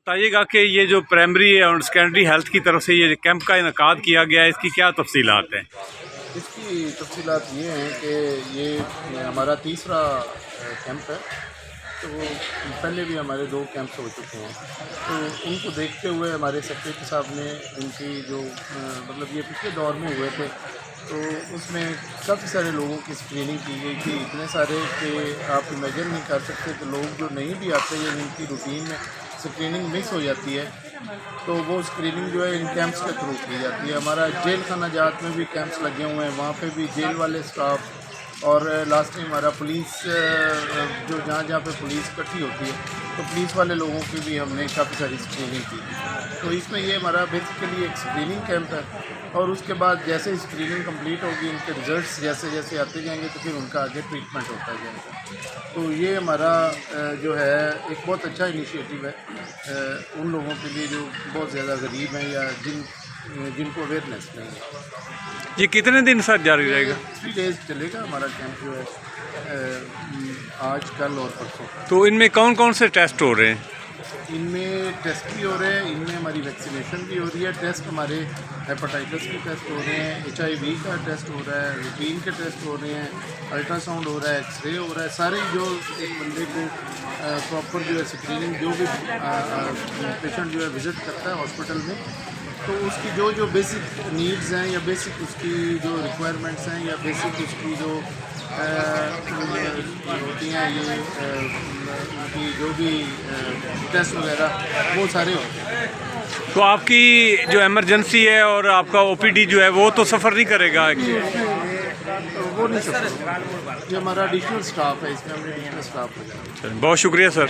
बताइएगा कि ये जो प्राइमरी और सेकेंडरी हेल्थ की तरफ से ये कैंप का इनकाद किया गया है, इसकी क्या तफसीलात हैं? इसकी तफसीलात ये हैं कि ये हमारा तीसरा कैंप है। तो पहले भी हमारे 2 कैंप्स हो चुके हैं। तो उनको देखते हुए हमारे सेक्रेटरी साहब ने इनकी जो मतलब ये पिछले दौर में हुए थे, तो उसमें काफ़ी सारे लोगों की स्क्रीनिंग की गई थी, इतने सारे कि आप इमेजिन नहीं कर सकते। तो लोग जो नहीं भी आते या जिनकी रूटीन में स्क्रीनिंग मिस हो जाती है, तो वो स्क्रीनिंग जो है इन कैंप्स के थ्रू की जाती है। हमारा जेल खाना जात में भी कैंप्स लगे हुए हैं, वहाँ पे भी जेल वाले स्टाफ और लास्ट में हमारा पुलिस जो जहाँ पे पुलिस इकट्ठी होती है, तो पुलिस वाले लोगों की भी हमने काफ़ी सारी स्क्रीनिंग की। तो इसमें ये हमारा बेसिकली एक स्क्रीनिंग कैंप है, और उसके बाद जैसे ही स्क्रीनिंग कंप्लीट होगी, उनके रिजल्ट्स जैसे जैसे आते जाएंगे, तो फिर उनका आगे ट्रीटमेंट होता जाएगा। तो ये हमारा जो है एक बहुत अच्छा इनिशिएटिव है उन लोगों के लिए जो बहुत ज़्यादा गरीब हैं या जिनको अवेयरनेस नहीं है। ये कितने दिन सर जारी रहेगा? 3 डेज़ चलेगा हमारा कैंप जो है, आज, कल और परसों। तो इनमें कौन कौन से टेस्ट हो रहे हैं? इनमें टेस्ट भी हो रहे हैं, इनमें हमारी वैक्सीनेशन भी हो रही है। टेस्ट हमारे हेपेटाइटिस के टेस्ट हो रहे हैं, HIV का टेस्ट हो रहा है, रूटीन के टेस्ट हो रहे हैं, अल्ट्रासाउंड हो रहा है, एक्सरे हो रहा है। सारे जो एक बंदे को प्रॉपर जो है स्क्रीनिंग, जो भी पेशेंट जो है विज़िट करता है हॉस्पिटल में, तो उसकी जो बेसिक नीड्स हैं या बेसिक उसकी जो रिक्वायरमेंट्स हैं या बेसिक उसकी जो होती हैं, ये उनकी जो भी टेस्ट वगैरह वो सारे होते हैं। तो आपकी जो इमरजेंसी है और आपका OPD जो है वो तो सफ़र नहीं करेगा? वो नहीं सकता, ये हमारा एडिशनल स्टाफ है, इसमें हमने एडिशनल स्टाफ लगाया। बहुत शुक्रिया सर।